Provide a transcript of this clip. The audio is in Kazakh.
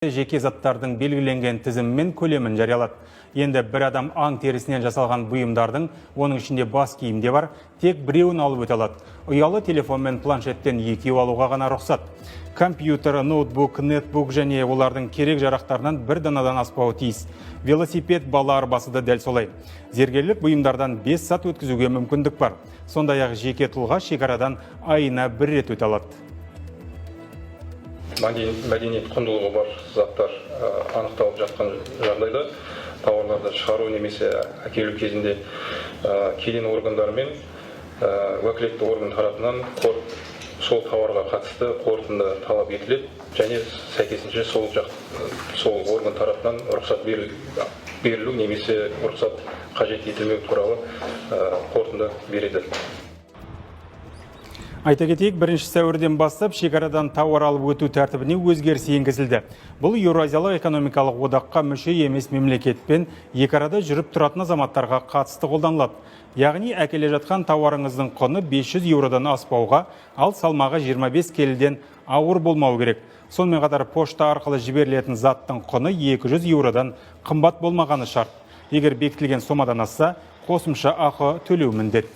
Жеке заттардың белгіленген тізімі мен көлемін жариялады. Енді бір адам аң терісінен жасалған бұйымдардың, оның ішінде бас киімде бар, тек біреуін алып өте алады. Ұялы телефон мен планшеттен екеу алуға ғана рұқсат. Компьютер, ноутбук, нетбук және олардың керек жарақтарынан бір данадан аспауы тиіс. Велосипед, бала арбасы да дәл солай. Зергерлік бұйымдардан 5 сағат өткізуге мүмкіндік бар. Сондай-ақ жеке тұлға шекарадан айына бір рет өте алады. Мәдениет құндылығы бар заттар анықталып жатқан жағдайда тауарларды шығару немесе әкелу кезінде кеден органдары мен уәкілетті орган тарапынан сол тауарға қатысты қорытынды талап етіледі және сәйкесінше сол орган тарапынан рұқсат берілу немесе рұқсат қажет етілмеу туралы қорытынды береді. Айта кетейік, 1 сәуірден бастап шекарадан тауар алып өту тәртібіне өзгеріс енгізілді. Бұл Еуразиялық экономикалық одаққа мүше емес мемлекетпен екі арада жүріп тұратын азаматтарға қатысты қолданылады. Яғни әкеле жатқан тауарыңыздың құны 500 еуродан аспауға, ал салмағы 25 келіден ауыр болмау керек. Сонымен қатар пошта арқылы жіберілетін заттың құны 200 еуродан қымбат болмағаны шарт. Егер бекітілген сомадан асса, қосымша ақы төлеу міндет.